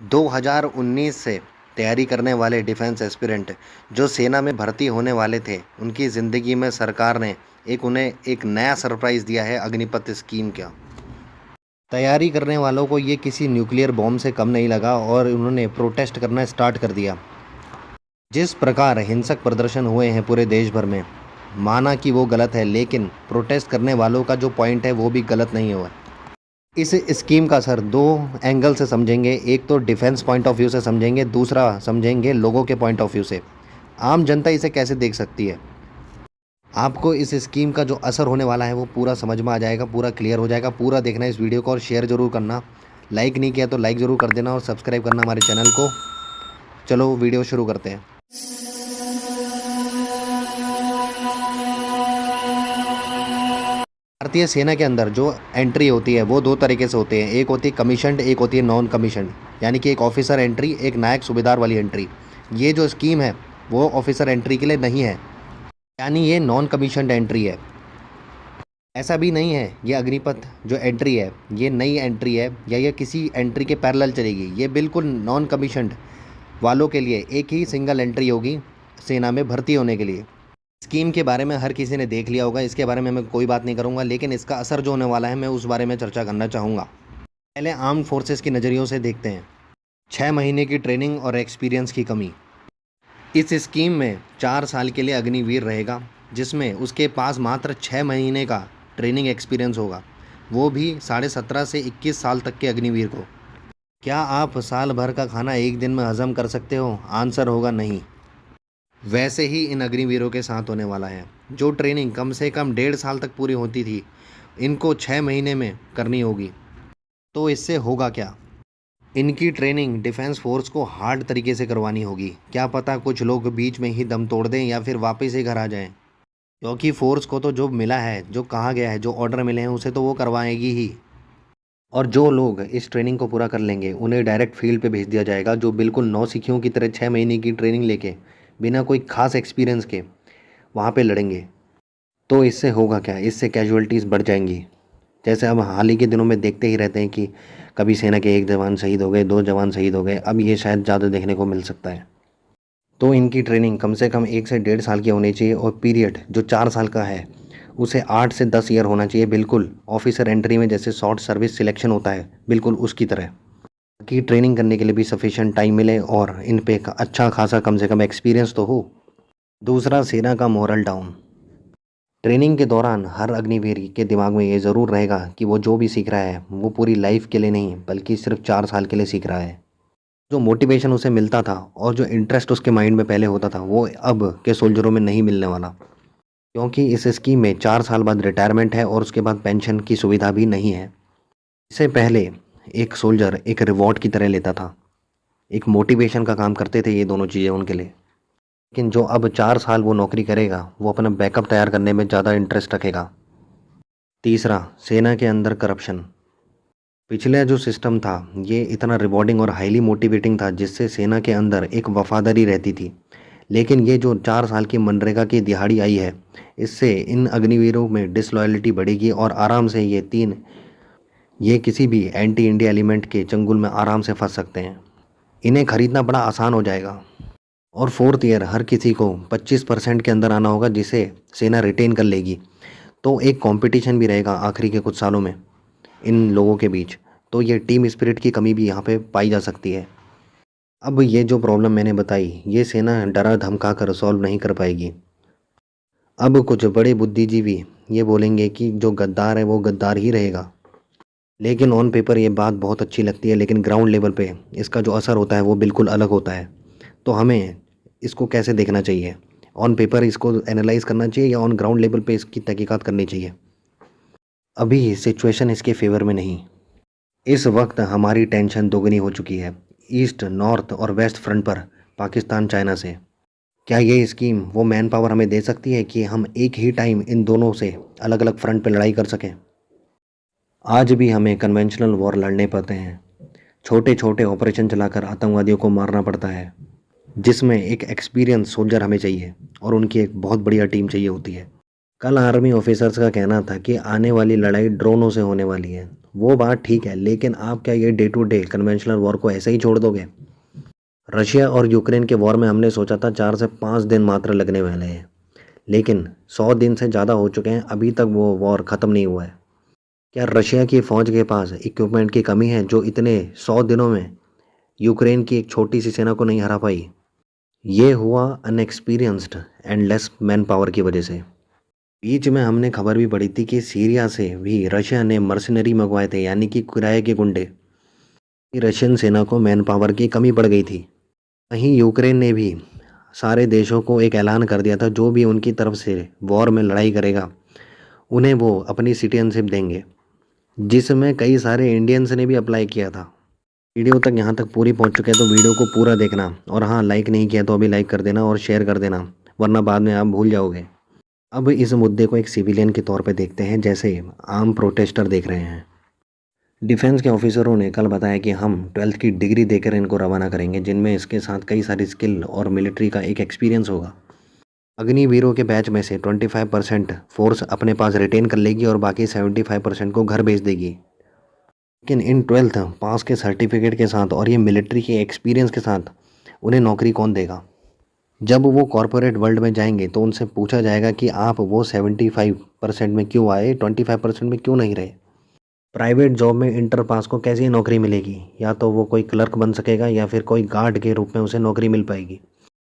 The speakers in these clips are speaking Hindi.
2019 से तैयारी करने वाले डिफेंस एस्पिरेंट जो सेना में भर्ती होने वाले थे, उनकी ज़िंदगी में सरकार ने उन्हें एक नया सरप्राइज़ दिया है अग्निपथ स्कीम का। तैयारी करने वालों को ये किसी न्यूक्लियर बॉम्ब से कम नहीं लगा और उन्होंने प्रोटेस्ट करना स्टार्ट कर दिया। जिस प्रकार हिंसक प्रदर्शन हुए हैं पूरे देश भर में, माना कि वो गलत है, लेकिन प्रोटेस्ट करने वालों का जो पॉइंट है वो भी गलत नहीं हुआ। इस स्कीम का असर दो एंगल से समझेंगे। एक तो डिफेंस पॉइंट ऑफ व्यू से समझेंगे, दूसरा समझेंगे लोगों के पॉइंट ऑफ व्यू से। आम जनता इसे कैसे देख सकती है। आपको इस स्कीम का जो असर होने वाला है वो पूरा समझ में आ जाएगा, पूरा क्लियर हो जाएगा। पूरा देखना इस वीडियो को और शेयर ज़रूर करना। लाइक नहीं किया तो लाइक ज़रूर कर देना और सब्सक्राइब करना हमारे चैनल को। चलो वीडियो शुरू करते हैं। भारतीय सेना के अंदर जो एंट्री होती है वो दो तरीके से होती है। एक होती है कमीशन्ड, एक होती है नॉन कमीशन्ड, यानी कि एक ऑफिसर एंट्री, एक नायक सूबेदार वाली एंट्री। ये जो स्कीम है वो ऑफिसर एंट्री के लिए नहीं है, यानी ये नॉन कमीशन्ड एंट्री है। ऐसा भी नहीं है ये अग्निपथ जो एंट्री है ये नई एंट्री है या ये किसी एंट्री के पैरेलल चलेगी। ये बिल्कुल नॉन कमीशन्ड वालों के लिए एक ही सिंगल एंट्री होगी सेना में भर्ती होने के लिए। स्कीम के बारे में हर किसी ने देख लिया होगा, इसके बारे में मैं कोई बात नहीं करूंगा, लेकिन इसका असर जो होने वाला है मैं उस बारे में चर्चा करना चाहूँगा। पहले आर्म्ड फोर्सेस की नज़रियों से देखते हैं। 6 महीने की ट्रेनिंग और एक्सपीरियंस की कमी। इस स्कीम में 4 साल के लिए अग्निवीर रहेगा, जिसमें उसके पास मात्र 6 महीने का ट्रेनिंग एक्सपीरियंस होगा, वो भी 17.5 से 21 साल तक के अग्निवीर को। क्या आप साल भर का खाना एक दिन में हजम कर सकते हो? आंसर होगा नहीं। वैसे ही इन अग्निवीरों के साथ होने वाला है। जो ट्रेनिंग कम से कम 1.5 साल तक पूरी होती थी, इनको 6 महीने में करनी होगी। तो इससे होगा क्या? इनकी ट्रेनिंग डिफेंस फोर्स को हार्ड तरीके से करवानी होगी। क्या पता कुछ लोग बीच में ही दम तोड़ दें या फिर वापस ही घर आ जाएं, क्योंकि फोर्स को तो जो मिला है, जो कहा गया है, जो ऑर्डर मिले हैं, उसे तो वो करवाएगी ही। और जो लोग इस ट्रेनिंग को पूरा कर लेंगे उन्हें डायरेक्ट फील्ड पे भेज दिया जाएगा, जो बिल्कुल नौसिखियों की तरह 6 महीने की ट्रेनिंग लेके बिना कोई खास एक्सपीरियंस के वहाँ पे लड़ेंगे। तो इससे होगा क्या? इससे कैजुअलिटीज़ बढ़ जाएंगी। जैसे हम हाल ही के दिनों में देखते ही रहते हैं कि कभी सेना के 1 जवान शहीद हो गए, 2 जवान शहीद हो गए, अब ये शायद ज़्यादा देखने को मिल सकता है। तो इनकी ट्रेनिंग कम से कम 1 से 1.5 साल की होनी चाहिए और पीरियड जो 4 साल का है उसे 8 से 10 ईयर होना चाहिए, बिल्कुल ऑफिसर एंट्री में जैसे शॉर्ट सर्विस सिलेक्शन होता है बिल्कुल उसकी तरह, कि ट्रेनिंग करने के लिए भी सफिशिएंट टाइम मिले और इन पे अच्छा खासा कम से कम एक्सपीरियंस तो हो। दूसरा, सेना का मोरल डाउन। ट्रेनिंग के दौरान हर अग्निवीर के दिमाग में ये ज़रूर रहेगा कि वो जो भी सीख रहा है वो पूरी लाइफ के लिए नहीं बल्कि सिर्फ 4 साल के लिए सीख रहा है। जो मोटिवेशन उसे मिलता था और जो इंटरेस्ट उसके माइंड में पहले होता था वो अब के सोल्जरों में नहीं मिलने वाला, क्योंकि इस स्कीम में 4 साल बाद रिटायरमेंट है और उसके बाद पेंशन की सुविधा भी नहीं है। इससे पहले एक सोल्जर एक रिवॉर्ड की तरह लेता था, एक मोटिवेशन का काम करते थे ये दोनों चीज़ें उनके लिए। लेकिन जो अब 4 साल वो नौकरी करेगा वो अपना बैकअप तैयार करने में ज़्यादा इंटरेस्ट रखेगा। तीसरा, सेना के अंदर करप्शन। पिछले जो सिस्टम था ये इतना रिवॉर्डिंग और हाईली मोटिवेटिंग था जिससे सेना के अंदर एक वफादारी रहती थी, लेकिन ये जो 4 साल की मनरेगा की दिहाड़ी आई है इससे इन अग्निवीरों में डिसलॉयल्टी बढ़ेगी और आराम से ये किसी भी एंटी इंडिया एलिमेंट के चंगुल में आराम से फंस सकते हैं। इन्हें खरीदना बड़ा आसान हो जाएगा। और 4th ईयर हर किसी को 25% के अंदर आना होगा जिसे सेना रिटेन कर लेगी। तो एक कंपटीशन भी रहेगा आखिरी के कुछ सालों में इन लोगों के बीच। तो ये टीम स्पिरिट की कमी भी यहाँ पे पाई जा सकती है। अब ये जो प्रॉब्लम मैंने बताई ये सेना डरा धमका कर सॉल्व नहीं कर पाएगी। अब कुछ बड़े बुद्धिजीवी ये बोलेंगे कि जो गद्दार है वो गद्दार ही रहेगा, लेकिन ऑन पेपर ये बात बहुत अच्छी लगती है, लेकिन ग्राउंड लेवल पे इसका जो असर होता है वो बिल्कुल अलग होता है। तो हमें इसको कैसे देखना चाहिए? ऑन पेपर इसको एनालाइज करना चाहिए या ऑन ग्राउंड लेवल पे इसकी तहकीकात करनी चाहिए? अभी सिचुएशन इसके फेवर में नहीं। इस वक्त हमारी टेंशन दोगुनी हो चुकी है ईस्ट, नॉर्थ और वेस्ट फ्रंट पर पाकिस्तान चाइना से। क्या ये स्कीम वो मैन पावर हमें दे सकती है कि हम एक ही टाइम इन दोनों से अलग अलग फ्रंट पर लड़ाई कर सकें? आज भी हमें कन्वेंशनल वॉर लड़ने पड़ते हैं, छोटे छोटे ऑपरेशन चलाकर आतंकवादियों को मारना पड़ता है, जिसमें एक एक्सपीरियंस सोल्जर हमें चाहिए और उनकी एक बहुत बढ़िया टीम चाहिए होती है। कल आर्मी ऑफिसर्स का कहना था कि आने वाली लड़ाई ड्रोनों से होने वाली है वो बात ठीक है, लेकिन आप क्या ये day to day conventional war को ऐसे ही छोड़ दोगे? रशिया और यूक्रेन के वॉर में हमने सोचा था 4 से 5 दिन मात्र लगने वाले हैं, लेकिन 100 दिन से ज़्यादा हो चुके हैं, अभी तक वो वॉर ख़त्म नहीं हुआ है। क्या रशिया की फ़ौज के पास इक्विपमेंट की कमी है जो इतने 100 दिनों में यूक्रेन की एक छोटी सी सेना को नहीं हरा पाई? ये हुआ inexperienced and less man power की वजह से। बीच में हमने खबर भी पढ़ी थी कि सीरिया से भी रशिया ने मर्सनरी मंगवाए थे, यानी कि किराए के गुंडे। कि रशियन सेना को मैन पावर की कमी पड़ गई थी। वहीं यूक्रेन ने भी सारे देशों को एक ऐलान कर दिया था, जो भी उनकी तरफ से वॉर में लड़ाई करेगा उन्हें वो अपनी सिटीजनशिप देंगे, जिसमें कई सारे इंडियंस ने भी अप्लाई किया था। वीडियो तक यहाँ तक पूरी पहुँच चुके हैं तो वीडियो को पूरा देखना, और हाँ, लाइक नहीं किया तो अभी लाइक कर देना और शेयर कर देना, वरना बाद में आप भूल जाओगे। अब इस मुद्दे को एक सिविलियन के तौर पे देखते हैं, जैसे आम प्रोटेस्टर देख रहे हैं। डिफेंस के ऑफिसरों ने कल बताया कि हम 12th की डिग्री देकर इनको रवाना करेंगे, जिनमें इसके साथ कई सारी स्किल और मिलिट्री का एक एक्सपीरियंस होगा। अग्निवीरों के बैच में से 25% फोर्स अपने पास रिटेन कर लेगी और बाकी 75% को घर भेज देगी। लेकिन इन 12th पास के सर्टिफिकेट के साथ और ये मिलिट्री के एक्सपीरियंस के साथ उन्हें नौकरी कौन देगा? जब वो कॉरपोरेट वर्ल्ड में जाएंगे तो उनसे पूछा जाएगा कि आप वो 75% में क्यों आए, 25% में क्यों नहीं रहे? प्राइवेट जॉब में इंटर पास को कैसी नौकरी मिलेगी? या तो वो कोई क्लर्क बन सकेगा या फिर कोई गार्ड के रूप में उसे नौकरी मिल पाएगी।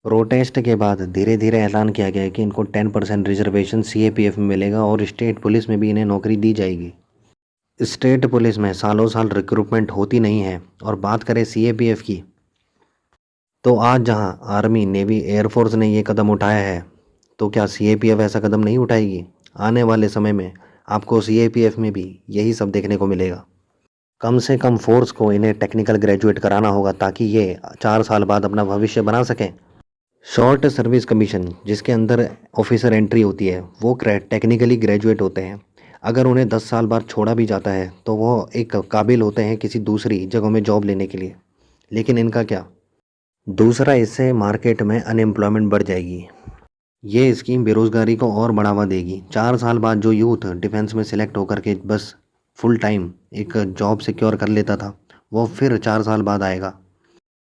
प्रोटेस्ट के बाद धीरे धीरे ऐलान किया गया है कि इनको 10% रिजर्वेशन सीएपीएफ में मिलेगा और स्टेट पुलिस में भी इन्हें नौकरी दी जाएगी। स्टेट पुलिस में सालों साल रिक्रूटमेंट होती नहीं है, और बात करें सीएपीएफ की, तो आज जहां आर्मी, नेवी, एयरफोर्स ने ये कदम उठाया है, तो क्या सीएपीएफ ऐसा कदम नहीं उठाएगी? आने वाले समय में आपको सीएपीएफ में भी यही सब देखने को मिलेगा। कम से कम फोर्स को इन्हें टेक्निकल ग्रेजुएट कराना होगा, ताकि ये 4 साल बाद अपना भविष्य बना सकें। शॉर्ट सर्विस कमीशन, जिसके अंदर ऑफिसर एंट्री होती है, वो टेक्निकली ग्रेजुएट होते हैं। अगर उन्हें 10 साल बाद छोड़ा भी जाता है तो वो एक काबिल होते हैं किसी दूसरी जगहों में जॉब लेने के लिए। लेकिन इनका क्या? दूसरा, इससे मार्केट में अनएम्प्लॉयमेंट बढ़ जाएगी। ये स्कीम बेरोज़गारी को और बढ़ावा देगी। 4 साल बाद जो यूथ डिफेंस में सिलेक्ट होकर के बस फुल टाइम एक जॉब सिक्योर कर लेता था, वो फिर 4 साल बाद आएगा,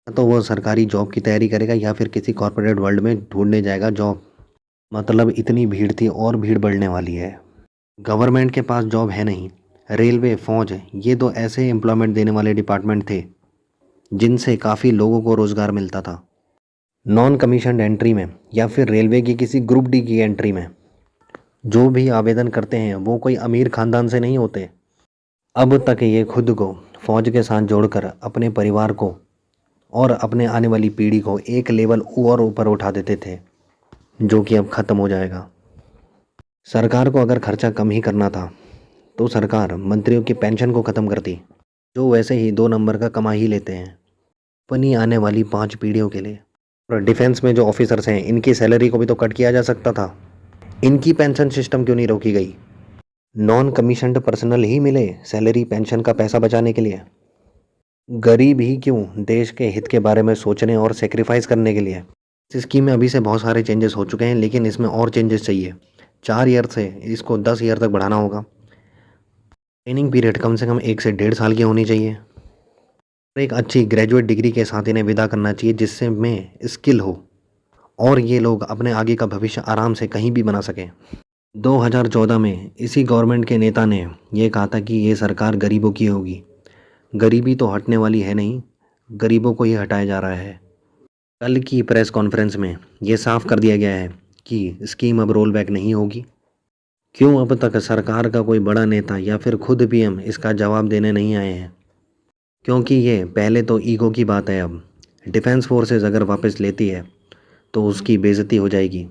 तो वो सरकारी जॉब की तैयारी करेगा या फिर किसी कॉरपोरेट वर्ल्ड में ढूंढने जाएगा जॉब। मतलब इतनी भीड़ थी और भीड़ बढ़ने वाली है। गवर्नमेंट के पास जॉब है नहीं। रेलवे, फौज, ये दो ऐसे एम्प्लॉयमेंट देने वाले डिपार्टमेंट थे जिनसे काफ़ी लोगों को रोज़गार मिलता था। नॉन कमीशन्ड एंट्री में या फिर रेलवे की किसी ग्रुप डी की एंट्री में जो भी आवेदन करते हैं वो कोई अमीर ख़ानदान से नहीं होते। अब तक ये खुद को फ़ौज के साथ जोड़कर अपने परिवार को और अपने आने वाली पीढ़ी को एक लेवल और ऊपर उठा देते थे, जो कि अब ख़त्म हो जाएगा। सरकार को अगर खर्चा कम ही करना था तो सरकार मंत्रियों की पेंशन को ख़त्म करती, जो वैसे ही 2 नंबर का कमा ही लेते हैं अपनी आने वाली 5 पीढ़ियों के लिए। और डिफेंस में जो ऑफिसर्स हैं, इनकी सैलरी को भी तो कट किया जा सकता था। इनकी पेंशन सिस्टम क्यों नहीं रोकी गई? नॉन कमीशन्ड पर्सनल ही मिले सैलरी पेंशन का पैसा बचाने के लिए। गरीब ही क्यों, देश के हित के बारे में सोचने और सेक्रीफाइस करने के लिए। इस स्कीम में अभी से बहुत सारे चेंजेस हो चुके हैं, लेकिन इसमें और चेंजेस चाहिए। 4 ईयर से इसको 10 ईयर तक बढ़ाना होगा। ट्रेनिंग पीरियड कम से कम 1 से 1.5 साल की होनी चाहिए। एक अच्छी ग्रेजुएट डिग्री के साथ इन्हें विदा करना चाहिए, जिससे में स्किल हो और ये लोग अपने आगे का भविष्य आराम से कहीं भी बना सकें। 2014 में इसी गवर्नमेंट के नेता ने ये कहा था कि ये सरकार गरीबों की होगी। गरीबी तो हटने वाली है नहीं, गरीबों को ही हटाया जा रहा है। कल की प्रेस कॉन्फ्रेंस में ये साफ कर दिया गया है कि स्कीम अब रोल बैक नहीं होगी। क्यों अब तक सरकार का कोई बड़ा नेता या फिर खुद पीएम इसका जवाब देने नहीं आए हैं? क्योंकि ये पहले तो ईगो की बात है। अब डिफेंस फोर्सेस अगर वापस लेती है तो उसकी बेइज्जती हो जाएगी,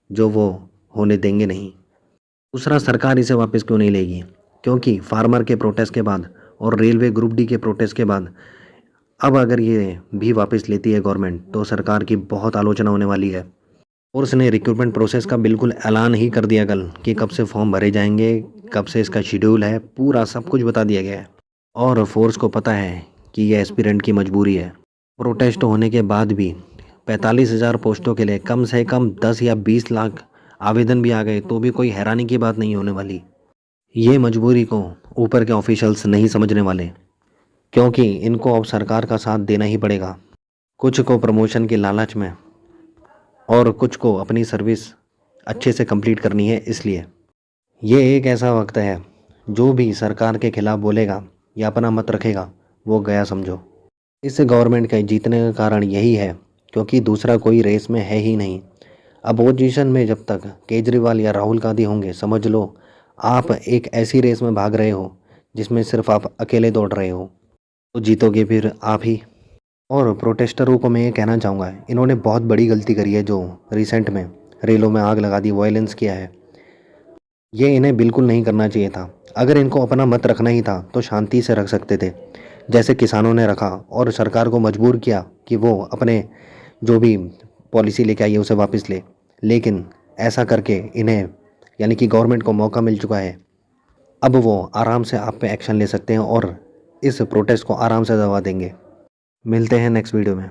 जो वो होने देंगे नहीं। दूसरा, सरकार इसे वापस क्यों नहीं लेगी? क्योंकि फार्मर के प्रोटेस्ट के बाद और रेलवे ग्रुप डी के प्रोटेस्ट के बाद अब अगर ये भी वापस लेती है गवर्नमेंट, तो सरकार की बहुत आलोचना होने वाली है। फोर्स ने रिक्रूटमेंट प्रोसेस का बिल्कुल ऐलान ही कर दिया कल कि कब से फॉर्म भरे जाएंगे, कब से इसका शेड्यूल है, पूरा सब कुछ बता दिया गया है। और फोर्स को पता है कि यह एस्पिरेंट की मजबूरी है। प्रोटेस्ट होने के बाद भी 45,000 पोस्टों के लिए कम से कम 10 या 20 लाख आवेदन भी आ गए तो भी कोई हैरानी की बात नहीं होने वाली। ये मजबूरी को ऊपर के ऑफिशियल्स नहीं समझने वाले, क्योंकि इनको अब सरकार का साथ देना ही पड़ेगा। कुछ को प्रमोशन के लालच में और कुछ को अपनी सर्विस अच्छे से कंप्लीट करनी है। इसलिए ये एक ऐसा वक्त है, जो भी सरकार के खिलाफ बोलेगा या अपना मत रखेगा वो गया समझो। इस गवर्नमेंट के जीतने का कारण यही है, क्योंकि दूसरा कोई रेस में है ही नहीं। अपोजिशन में जब तक केजरीवाल या राहुल गांधी होंगे, समझ लो आप एक ऐसी रेस में भाग रहे हो जिसमें सिर्फ आप अकेले दौड़ रहे हो, तो जीतोगे फिर आप ही। और प्रोटेस्टरों को मैं ये कहना चाहूँगा, इन्होंने बहुत बड़ी गलती करी है, जो रिसेंट में रेलों में आग लगा दी, वायलेंस किया है। ये इन्हें बिल्कुल नहीं करना चाहिए था। अगर इनको अपना मत रखना ही था तो शांति से रख सकते थे, जैसे किसानों ने रखा और सरकार को मजबूर किया कि वो अपने जो भी पॉलिसी लेके आई है उसे वापस ले। लेकिन ऐसा करके इन्हें यानी कि गवर्नमेंट को मौका मिल चुका है, अब वो आराम से आप पे एक्शन ले सकते हैं और इस प्रोटेस्ट को आराम से दबा देंगे। मिलते हैं नेक्स्ट वीडियो में।